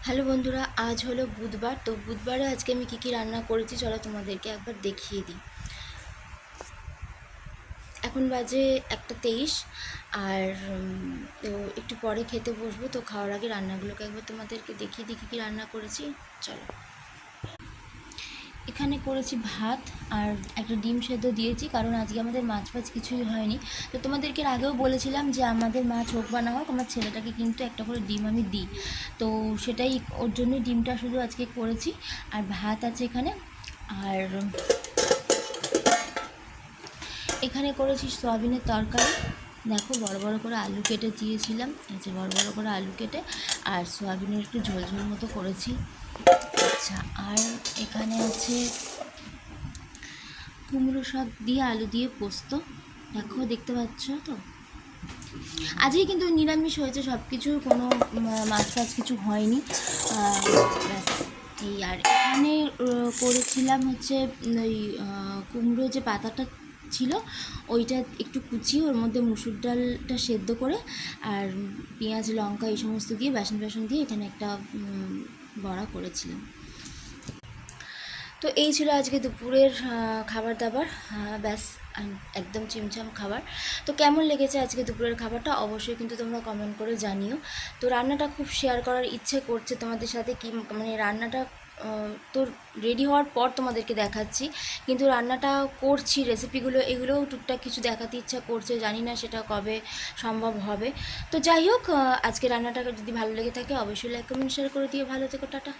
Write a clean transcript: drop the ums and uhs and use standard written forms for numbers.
Hello বন্ধুরা, আজ হলো বুধবার। তো বুধবারে আজকে আমি কী কী রান্না করেছি চলো তোমাদেরকে একবার দেখিয়ে দিই। এখন বাজে 1:23 আর তো একটু পরে খেতে বসবো। তো খাওয়ার আগে রান্নাগুলোকে একবার তোমাদেরকে দেখিয়ে দিই কী কী রান্না করেছি। চলো, এখানে করেছি ভাত আর একটা ডিম সেদ্ধ দিয়েছি, কারণ আজকে আমাদের মাছ ফাছ কিছুই হয়নি। তো তোমাদেরকে আগেও বলেছিলাম যে আমাদের মাছ হোক বা না হোক আমার ছেলেটাকে কিন্তু একটা করে ডিম আমি দিই, তো সেটাই ওর জন্যই ডিমটা শুধু আজকে করেছি। আর ভাত আছে এখানে। আর এখানে করেছি সয়াবিনের তরকারি। দেখো, বড় বড় করে আলু কেটে দিয়েছিলাম, এই যে বড় বড় করে আলু কেটে, আর সয়াবিনের একটু ঝোল ঝোল মতো করেছি। আচ্ছা, আর এখানে আছে কুমড়ো শাক দিয়ে আলু দিয়ে পোস্ত। দেখো, দেখতে পাচ্ছ তো। আজকে কিন্তু নিরামিষ হয়েছে সব কিছু, কোনো মাছ ফাছ কিছু হয়নি। ব্যাস এই। আর এখানে করেছিলাম হচ্ছে ওই কুমড়ো যে পাতাটা ছিল ওইটা একটু কুচিয়ে ওর মধ্যে মুসুর ডালটা সেদ্ধ করে আর পেঁয়াজ লঙ্কা এই সমস্ত দিয়ে বেসন দিয়ে এখানে একটা বড়া করেছিলাম। তো এই ছিল আজকে দুপুরের খাবার দাবার। ব্যাস, একদম চিমচাম খাবার। তো কেমন লেগেছে আজকে দুপুরের খাবারটা অবশ্যই কিন্তু তোমরা কমেন্ট করে জানিও। তো রান্নাটা খুব শেয়ার করার ইচ্ছে করছে তোমাদের সাথে, কি মানে রান্নাটা তো রেডি হওয়ার পর তোমাদেরকে দেখাচ্ছি, কিন্তু রান্নাটা করছি, রেসিপিগুলো এগুলোও টুকটাক কিছু দেখাতে ইচ্ছা করছে, জানি না সেটা কবে সম্ভব হবে। তো যাই হোক, আজকে রান্নাটা যদি ভালো লেগে থাকে অবশ্যই লাইক কমেন্ট শেয়ার করে দিও। ভালো থেকো, টাটা।